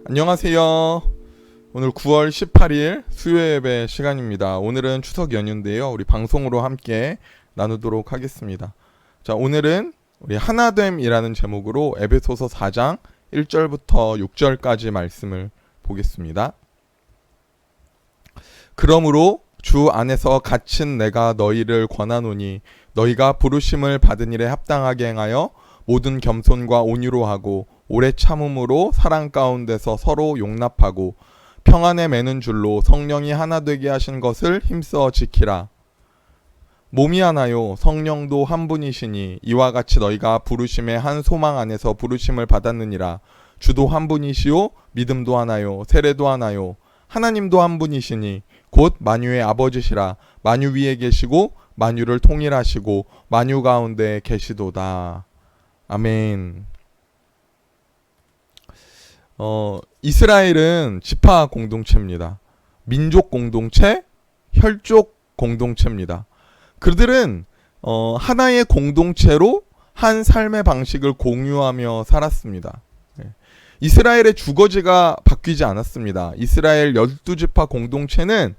안녕하세요. 오늘 9월 18일 수요예배 시간입니다. 오늘은 추석 연휴인데요. 우리 방송으로 함께 나누도록 하겠습니다. 자, 오늘은 우리 하나됨이라는 제목으로 에베소서 4장 1절부터 6절까지 말씀을 보겠습니다. 그러므로 주 안에서 갇힌 내가 너희를 권하노니 너희가 부르심을 받은 일에 합당하게 행하여 모든 겸손과 온유로 하고 오래 참음으로 사랑 가운데서 서로 용납하고 평안에 매는 줄로 성령이 하나 되게 하신 것을 힘써 지키라. 몸이 하나요 성령도 한 분이시니 이와 같이 너희가 부르심의 한 소망 안에서 부르심을 받았느니라. 주도 한 분이시요 믿음도 하나요 세례도 하나요 하나님도 한 분이시니 곧 만유의 아버지시라. 만유 위에 계시고 만유를 통일하시고 만유 가운데 계시도다. 아멘. 이스라엘은 지파 공동체입니다. 민족 공동체, 혈족 공동체입니다. 그들은 하나의 공동체로 한 삶의 방식을 공유하며 살았습니다. 이스라엘의 주거지가 바뀌지 않았습니다. 이스라엘 12지파 공동체는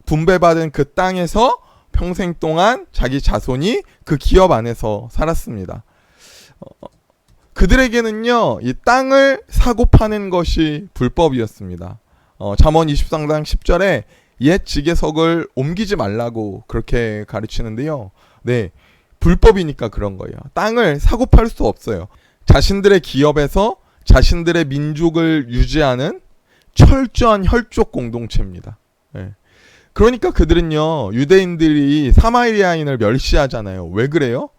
분배받은 그 땅에서 평생 동안 자기 자손이 그 기업 안에서 살았습니다. 그들에게는요, 이 땅을 사고 파는 것이 불법이었습니다. 잠언 23장 10절에 옛 지게석을 옮기지 말라고 그렇게 가르치는데요. 네, 불법이니까 그런 거예요. 땅을 사고 팔 수 없어요. 자신들의 기업에서 자신들의 민족을 유지하는 철저한 혈족 공동체입니다. 네. 그러니까 그들은요, 유대인들이 사마리아인을 멸시하잖아요. 왜 그래요?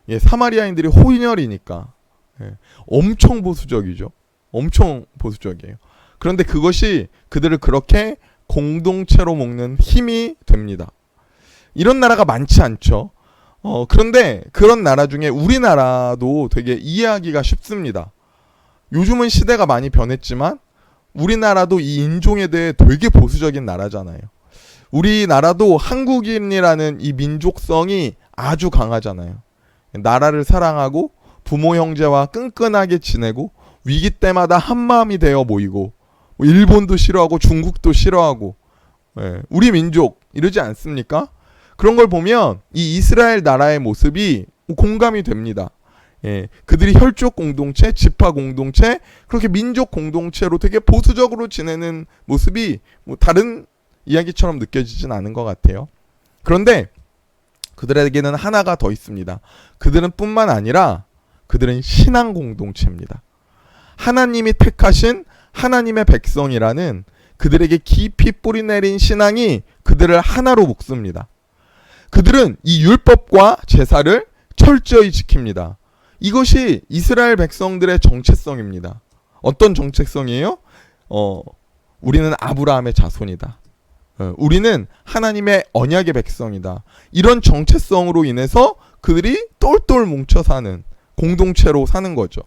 예, 사마리아인들이 호인혈이니까. 예, 엄청 보수적이죠. 엄청 보수적이에요. 그런데 그것이 그들을 그렇게 공동체로 먹는 힘이 됩니다. 이런 나라가 많지 않죠. 그런데 그런 나라 중에 우리나라도 되게 이해하기가 쉽습니다. 요즘은 시대가 많이 변했지만 우리나라도 이 인종에 대해 되게 보수적인 나라잖아요. 우리나라도 한국인이라는 이 민족성이 아주 강하잖아요. 나라를 사랑하고 부모 형제와 끈끈하게 지내고 위기 때마다 한마음이 되어 모이고 일본도 싫어하고 중국도 싫어하고 우리 민족 이러지 않습니까? 그런 걸 보면 이 이스라엘 나라의 모습이 공감이 됩니다. 그들이 혈족 공동체, 지파 공동체, 그렇게 민족 공동체로 되게 보수적으로 지내는 모습이 다른 이야기처럼 느껴지진 않은 것 같아요. 그런데 그들에게는 하나가 더 있습니다. 그들은 뿐만 아니라 그들은 신앙 공동체입니다. 하나님이 택하신 하나님의 백성이라는 그들에게 깊이 뿌리내린 신앙이 그들을 하나로 묶습니다. 그들은 이 율법과 제사를 철저히 지킵니다. 이것이 이스라엘 백성들의 정체성입니다. 어떤 정체성이에요? 우리는 아브라함의 자손이다. 우리는 하나님의 언약의 백성이다. 이런 정체성으로 인해서 그들이 똘똘 뭉쳐 사는 공동체로 사는 거죠.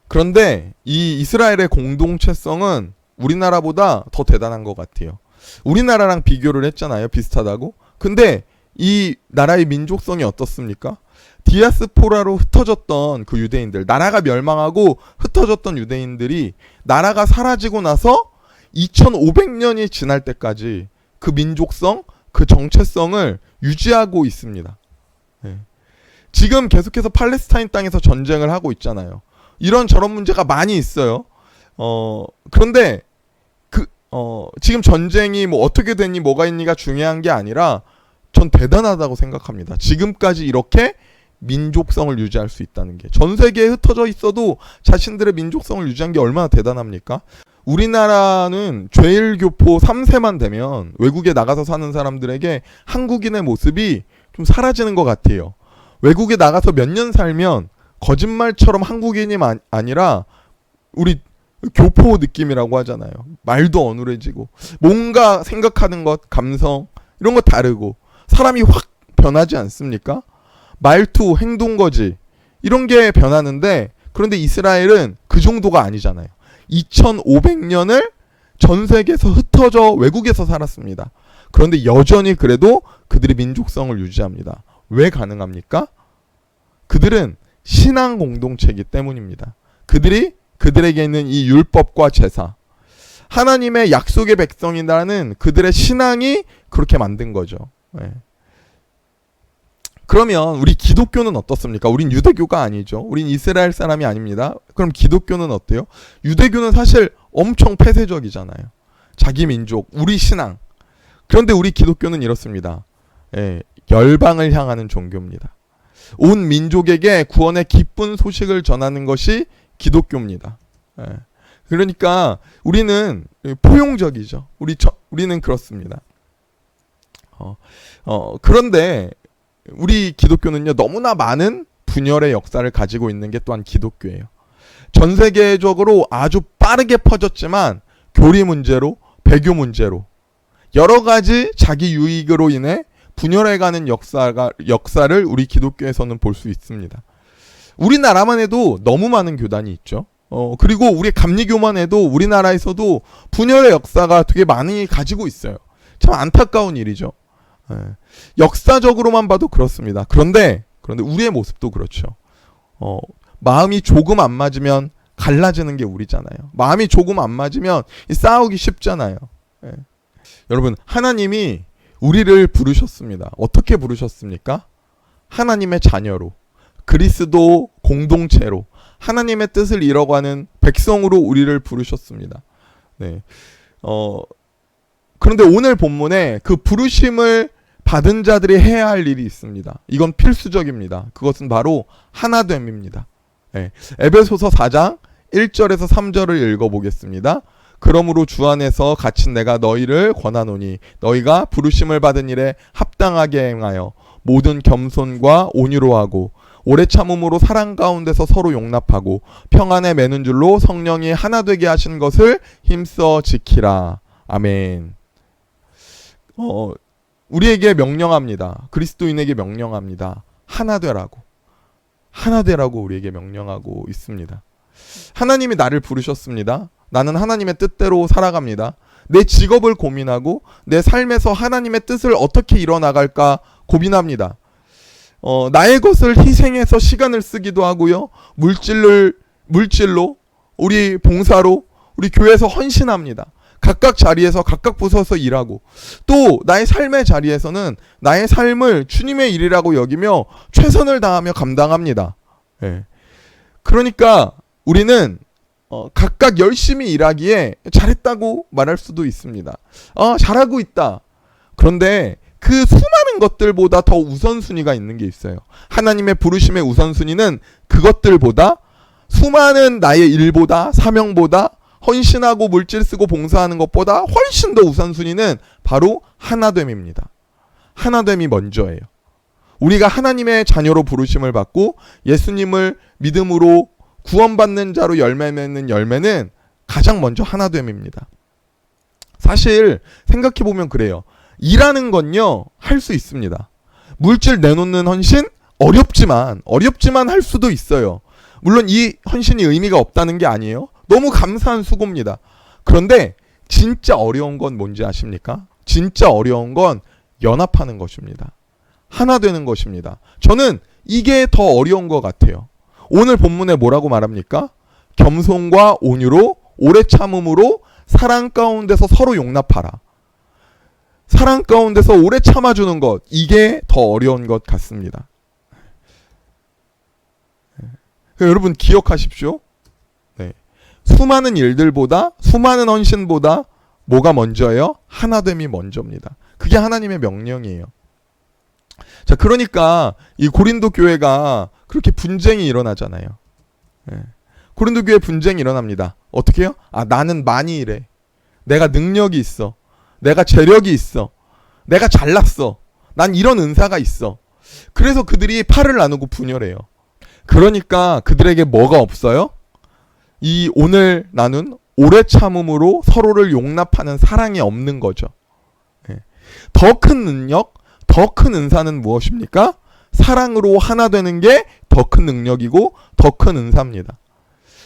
그런데 이 이스라엘의 공동체성은 우리나라보다 더 대단한 것 같아요. 우리나라랑 비교를 했잖아요. 비슷하다고. 근데 이 나라의 민족성이 어떻습니까? 디아스포라로 흩어졌던 그 유대인들, 나라가 멸망하고 흩어졌던 유대인들이 나라가 사라지고 나서 2500년이 지날 때까지 그 민족성, 그 정체성을 유지하고 있습니다. 지금 계속해서 팔레스타인 땅에서 전쟁을 하고 있잖아요. 이런 저런 문제가 많이 있어요. 그런데 지금 전쟁이 어떻게 됐니 뭐가 있니가 중요한 게 아니라 전 대단하다고 생각합니다. 지금까지 이렇게 민족성을 유지할 수 있다는 게, 전 세계에 흩어져 있어도 자신들의 민족성을 유지한 게 얼마나 대단합니까? 우리나라는 죄일교포 3세만 되면 외국에 나가서 사는 사람들에게 한국인의 모습이 좀 사라지는 것 같아요. 외국에 나가서 몇 년 살면 거짓말처럼 한국인이 아니라 우리 교포 느낌이라고 하잖아요. 말도 어눌해지고 뭔가 생각하는 것, 감성 이런 거 다르고 사람이 확 변하지 않습니까? 말투, 행동거지 이런 게 변하는데, 그런데 이스라엘은 그 정도가 아니잖아요. 2500년을 전 세계에서 흩어져 외국에서 살았습니다. 그런데 여전히 그래도 그들이 민족성을 유지합니다. 왜 가능합니까? 그들은 신앙 공동체이기 때문입니다. 그들에게 있는 이 율법과 제사, 하나님의 약속의 백성이라는 그들의 신앙이 그렇게 만든 거죠. 예. 그러면 우리 기독교는 어떻습니까? 우린 유대교가 아니죠. 우린 이스라엘 사람이 아닙니다. 그럼 기독교는 어때요? 유대교는 사실 엄청 폐쇄적이잖아요. 자기 민족, 우리 신앙. 그런데 우리 기독교는 이렇습니다. 예, 열방을 향하는 종교입니다. 온 민족에게 구원의 기쁜 소식을 전하는 것이 기독교입니다. 예. 그러니까 우리는 포용적이죠. 우리는 그렇습니다. 그런데 우리 기독교는요, 너무나 많은 분열의 역사를 가지고 있는 게 또한 기독교예요. 전 세계적으로 아주 빠르게 퍼졌지만 교리 문제로, 배교 문제로 여러 가지 자기 유익으로 인해 분열해가는 역사를 우리 기독교에서는 볼 수 있습니다. 우리나라만 해도 너무 많은 교단이 있죠. 그리고 우리 감리교만 해도 우리나라에서도 분열의 역사가 되게 많이 가지고 있어요. 참 안타까운 일이죠. 예. 역사적으로만 봐도 그렇습니다. 그런데 우리의 모습도 그렇죠. 마음이 조금 안 맞으면 갈라지는 게 우리잖아요. 마음이 조금 안 맞으면 싸우기 쉽잖아요. 예. 여러분, 하나님이 우리를 부르셨습니다. 어떻게 부르셨습니까? 하나님의 자녀로, 그리스도 공동체로, 하나님의 뜻을 이뤄가는 백성으로 우리를 부르셨습니다. 네. 그런데 오늘 본문에 그 부르심을 받은 자들이 해야 할 일이 있습니다. 이건 필수적입니다. 그것은 바로 하나됨입니다. 네. 에베소서 4장 1절에서 3절을 읽어보겠습니다. 그러므로 주 안에서 갇힌 내가 너희를 권하노니 너희가 부르심을 받은 일에 합당하게 행하여 모든 겸손과 온유로 하고 오래 참음으로 사랑 가운데서 서로 용납하고 평안에 매는 줄로 성령이 하나 되게 하신 것을 힘써 지키라. 아멘. 우리에게 명령합니다. 그리스도인에게 명령합니다. 하나 되라고. 하나 되라고 우리에게 명령하고 있습니다. 하나님이 나를 부르셨습니다. 나는 하나님의 뜻대로 살아갑니다. 내 직업을 고민하고 내 삶에서 하나님의 뜻을 어떻게 이뤄나갈까 고민합니다. 나의 것을 희생해서 시간을 쓰기도 하고요. 물질로, 우리 봉사로, 우리 교회에서 헌신합니다. 각각 자리에서 각각 부서서 일하고, 또 나의 삶의 자리에서는 나의 삶을 주님의 일이라고 여기며 최선을 다하며 감당합니다. 예. 그러니까 우리는 각각 열심히 일하기에 잘했다고 말할 수도 있습니다. 잘하고 있다. 그런데 그 수많은 것들보다 더 우선순위가 있는 게 있어요. 하나님의 부르심의 우선순위는 그것들보다, 수많은 나의 일보다, 사명보다, 헌신하고 물질 쓰고 봉사하는 것보다 훨씬 더 우선순위는 바로 하나됨입니다. 하나됨이 먼저예요. 우리가 하나님의 자녀로 부르심을 받고 예수님을 믿음으로 구원받는 자로 열매 맺는 열매는 가장 먼저 하나됨입니다. 사실 생각해보면 그래요. 일하는 건요, 할 수 있습니다. 물질 내놓는 헌신 어렵지만 할 수도 있어요. 물론 이 헌신이 의미가 없다는 게 아니에요. 너무 감사한 수고입니다. 그런데 진짜 어려운 건 뭔지 아십니까? 진짜 어려운 건 연합하는 것입니다. 하나 되는 것입니다. 저는 이게 더 어려운 것 같아요. 오늘 본문에 뭐라고 말합니까? 겸손과 온유로 오래 참음으로 사랑 가운데서 서로 용납하라. 사랑 가운데서 오래 참아주는 것, 이게 더 어려운 것 같습니다. 여러분 기억하십시오. 네. 수많은 일들보다, 수많은 헌신보다 뭐가 먼저예요? 하나됨이 먼저입니다. 그게 하나님의 명령이에요. 자, 그러니까 이 고린도 교회가 그렇게 분쟁이 일어나잖아요. 네. 고린도 교회 분쟁이 일어납니다. 어떻게 해요? 나는 많이 일해. 내가 능력이 있어. 내가 재력이 있어. 내가 잘났어. 난 이런 은사가 있어. 그래서 그들이 팔을 나누고 분열해요. 그러니까 그들에게 뭐가 없어요? 이 오늘 나눈 오래 참음으로 서로를 용납하는 사랑이 없는 거죠. 더 큰 능력, 더 큰 은사는 무엇입니까? 사랑으로 하나 되는 게 더 큰 능력이고 더 큰 은사입니다.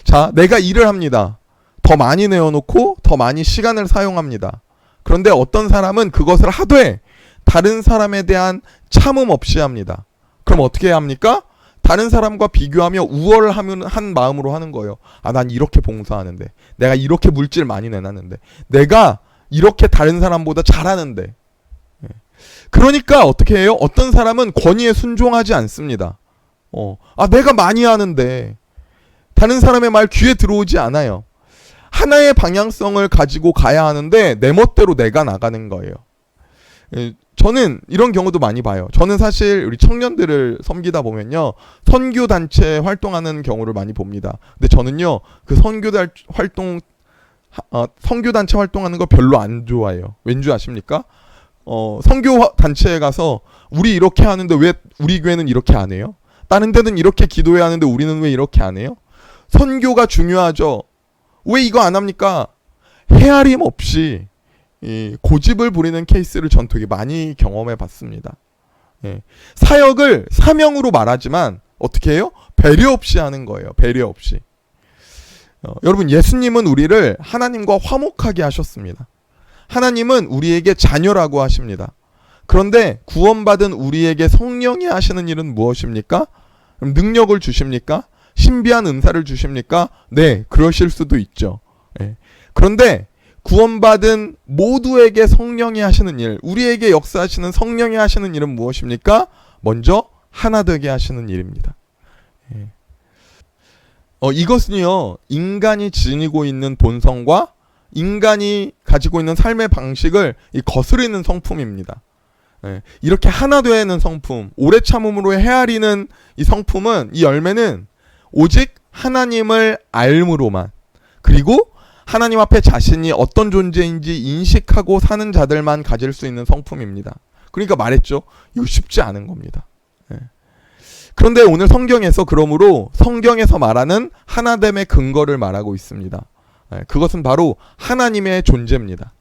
자, 내가 일을 합니다. 더 많이 내어놓고 더 많이 시간을 사용합니다. 그런데 어떤 사람은 그것을 하되 다른 사람에 대한 참음 없이 합니다. 그럼 어떻게 해야 합니까? 다른 사람과 비교하며 우월한 마음으로 하는 거예요. 아, 난 이렇게 봉사하는데, 내가 이렇게 물질 많이 내놨는데, 내가 이렇게 다른 사람보다 잘하는데. 그러니까 어떻게 해요? 어떤 사람은 권위에 순종하지 않습니다. 내가 많이 하는데 다른 사람의 말 귀에 들어오지 않아요. 하나의 방향성을 가지고 가야 하는데 내 멋대로 내가 나가는 거예요. 저는 이런 경우도 많이 봐요. 저는 사실 우리 청년들을 섬기다 보면요, 선교단체 활동하는 경우를 많이 봅니다. 근데 저는요, 그 선교단체 활동하는 거 별로 안 좋아해요. 왠지 아십니까? 선교단체에 가서 우리 이렇게 하는데 왜 우리 교회는 이렇게 안 해요? 다른 데는 이렇게 기도해야 하는데 우리는 왜 이렇게 안 해요? 선교가 중요하죠. 왜 이거 안 합니까? 헤아림 없이 고집을 부리는 케이스를 전 되게 많이 경험해 봤습니다. 사역을 사명으로 말하지만 어떻게 해요? 배려 없이 하는 거예요. 배려 없이. 여러분, 예수님은 우리를 하나님과 화목하게 하셨습니다. 하나님은 우리에게 자녀라고 하십니다. 그런데 구원받은 우리에게 성령이 하시는 일은 무엇입니까? 그럼 능력을 주십니까? 신비한 은사를 주십니까? 네, 그러실 수도 있죠. 그런데 구원받은 모두에게 성령이 하시는 일, 우리에게 역사하시는 성령이 하시는 일은 무엇입니까? 먼저 하나 되게 하시는 일입니다. 이것은요, 인간이 지니고 있는 본성과 인간이 가지고 있는 삶의 방식을 거스르는 성품입니다. 이렇게 하나 되는 성품, 오래 참음으로 헤아리는 이 성품은, 이 열매는 오직 하나님을 알므로만, 그리고 하나님 앞에 자신이 어떤 존재인지 인식하고 사는 자들만 가질 수 있는 성품입니다. 그러니까 말했죠. 이거 쉽지 않은 겁니다. 그런데 오늘 성경에서 그러므로 성경에서 말하는 하나됨의 근거를 말하고 있습니다. 그것은 바로 하나님의 존재입니다.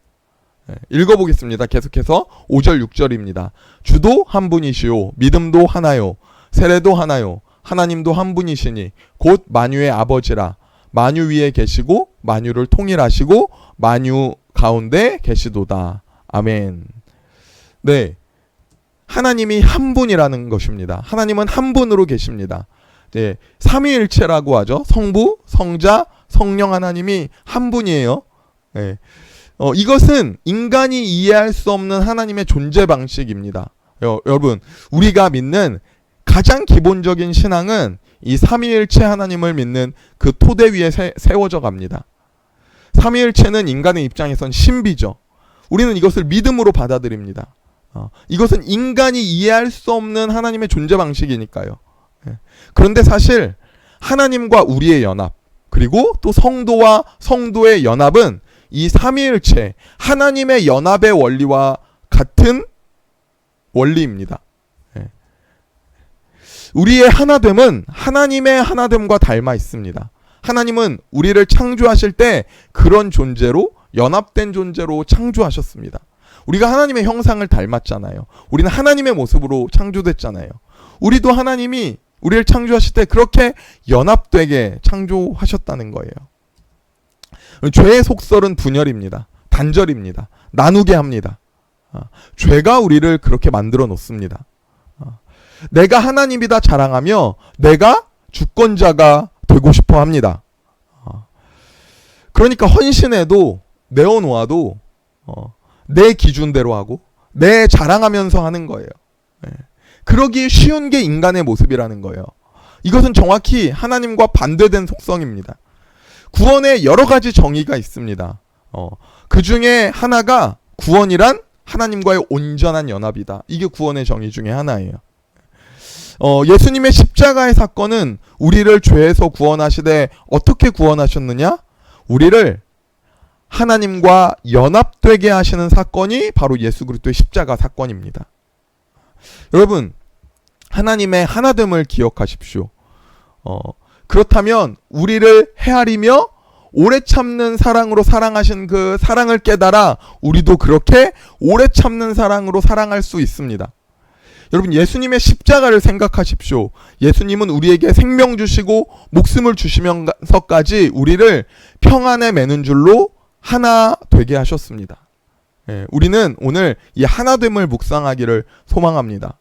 읽어보겠습니다. 계속해서 5절 6절입니다. 주도 한 분이시요 믿음도 하나요 세례도 하나요 하나님도 한 분이시니 곧 만유의 아버지라 만유 위에 계시고 만유를 통일하시고 만유 가운데 계시도다. 아멘. 네, 하나님이 한 분이라는 것입니다. 하나님은 한 분으로 계십니다. 네, 삼위일체라고 하죠. 성부, 성자, 성령 하나님이 한 분이에요. 네. 이것은 인간이 이해할 수 없는 하나님의 존재 방식입니다. 여러분, 우리가 믿는 가장 기본적인 신앙은 이 삼위일체 하나님을 믿는 그 토대 위에 세워져 갑니다. 삼위일체는 인간의 입장에선 신비죠. 우리는 이것을 믿음으로 받아들입니다. 이것은 인간이 이해할 수 없는 하나님의 존재 방식이니까요. 그런데 사실 하나님과 우리의 연합, 그리고 또 성도와 성도의 연합은 이 삼위일체 하나님의 연합의 원리와 같은 원리입니다. 우리의 하나됨은 하나님의 하나됨과 닮아 있습니다. 하나님은 우리를 창조하실 때 그런 존재로, 연합된 존재로 창조하셨습니다. 우리가 하나님의 형상을 닮았잖아요. 우리는 하나님의 모습으로 창조됐잖아요. 우리도 하나님이 우리를 창조하실 때 그렇게 연합되게 창조하셨다는 거예요. 죄의 속설은 분열입니다. 단절입니다. 나누게 합니다. 죄가 우리를 그렇게 만들어 놓습니다. 내가 하나님이다 자랑하며 내가 주권자가 되고 싶어 합니다. 그러니까 헌신해도 내어놓아도 내 기준대로 하고 내 자랑하면서 하는 거예요. 그러기 쉬운 게 인간의 모습이라는 거예요. 이것은 정확히 하나님과 반대된 속성입니다. 구원에 여러 가지 정의가 있습니다. 그 중에 하나가 구원이란 하나님과의 온전한 연합이다. 이게 구원의 정의 중에 하나예요. 예수님의 십자가의 사건은 우리를 죄에서 구원하시되 어떻게 구원하셨느냐? 우리를 하나님과 연합되게 하시는 사건이 바로 예수 그리스도의 십자가 사건입니다. 여러분, 하나님의 하나됨을 기억하십시오. 그렇다면 우리를 헤아리며 오래 참는 사랑으로 사랑하신 그 사랑을 깨달아 우리도 그렇게 오래 참는 사랑으로 사랑할 수 있습니다. 여러분, 예수님의 십자가를 생각하십시오. 예수님은 우리에게 생명 주시고 목숨을 주시면서까지 우리를 평안에 매는 줄로 하나 되게 하셨습니다. 우리는 오늘 이 하나됨을 묵상하기를 소망합니다.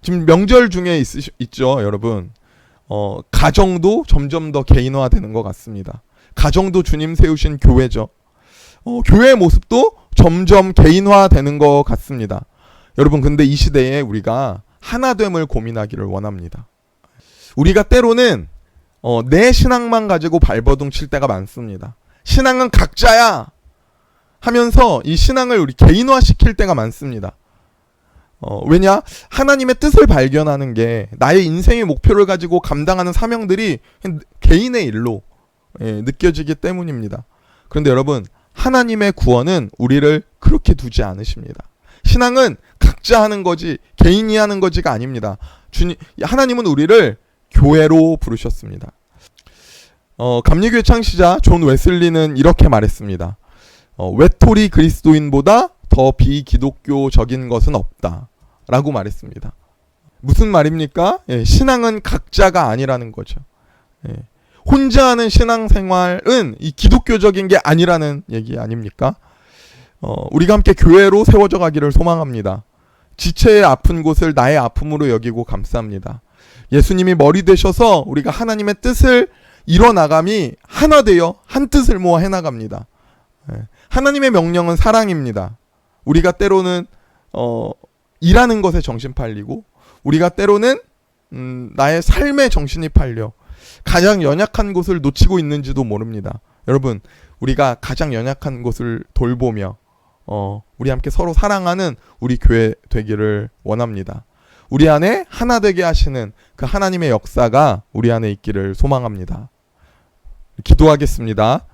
지금 명절 중에 있죠, 여러분. 가정도 점점 더 개인화되는 것 같습니다. 가정도 주님 세우신 교회죠. 교회의 모습도 점점 개인화되는 것 같습니다. 여러분, 근데 이 시대에 우리가 하나됨을 고민하기를 원합니다. 우리가 때로는 내 신앙만 가지고 발버둥 칠 때가 많습니다. 신앙은 각자야 하면서 이 신앙을 우리 개인화시킬 때가 많습니다. 왜냐? 하나님의 뜻을 발견하는 게 나의 인생의 목표를 가지고 감당하는 사명들이 개인의 일로 느껴지기 때문입니다. 그런데 여러분, 하나님의 구원은 우리를 그렇게 두지 않으십니다. 신앙은 각자 하는 거지 개인이 하는 거지가 아닙니다. 하나님은 우리를 교회로 부르셨습니다. 감리교회 창시자 존 웨슬리는 이렇게 말했습니다. 외톨이 그리스도인보다 더 비기독교적인 것은 없다 라고 말했습니다. 무슨 말입니까? 신앙은 각자가 아니라는 거죠. 혼자 하는 신앙생활은 이 기독교적인 게 아니라는 얘기 아닙니까? 우리가 함께 교회로 세워져 가기를 소망합니다. 지체의 아픈 곳을 나의 아픔으로 여기고 감쌉니다. 예수님이 머리 되셔서 우리가 하나님의 뜻을 이뤄나감이 하나 되어 한 뜻을 모아 해나갑니다. 하나님의 명령은 사랑입니다. 우리가 때로는 일하는 것에 정신 팔리고, 우리가 때로는 나의 삶에 정신이 팔려 가장 연약한 곳을 놓치고 있는지도 모릅니다. 여러분, 우리가 가장 연약한 곳을 돌보며 우리 함께 서로 사랑하는 우리 교회 되기를 원합니다. 우리 안에 하나 되게 하시는 그 하나님의 역사가 우리 안에 있기를 소망합니다. 기도하겠습니다.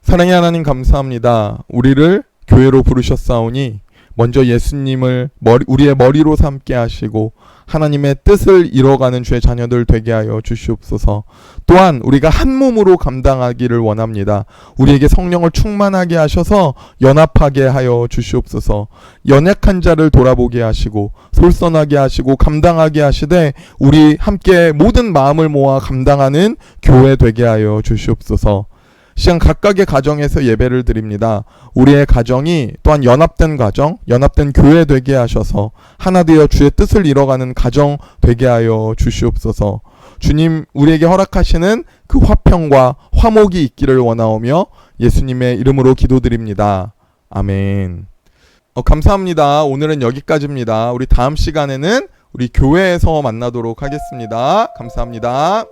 사랑의 하나님, 감사합니다. 우리를 교회로 부르셨사오니 먼저 예수님을 우리의 머리로 삼게 하시고 하나님의 뜻을 이뤄가는 주의 자녀들 되게 하여 주시옵소서. 또한 우리가 한 몸으로 감당하기를 원합니다. 우리에게 성령을 충만하게 하셔서 연합하게 하여 주시옵소서. 연약한 자를 돌아보게 하시고 솔선하게 하시고 감당하게 하시되 우리 함께 모든 마음을 모아 감당하는 교회 되게 하여 주시옵소서. 시간 각각의 가정에서 예배를 드립니다. 우리의 가정이 또한 연합된 가정, 연합된 교회 되게 하셔서 하나 되어 주의 뜻을 이뤄가는 가정 되게 하여 주시옵소서. 주님, 우리에게 허락하시는 그 화평과 화목이 있기를 원하오며 예수님의 이름으로 기도드립니다. 아멘. 감사합니다. 오늘은 여기까지입니다. 우리 다음 시간에는 우리 교회에서 만나도록 하겠습니다. 감사합니다.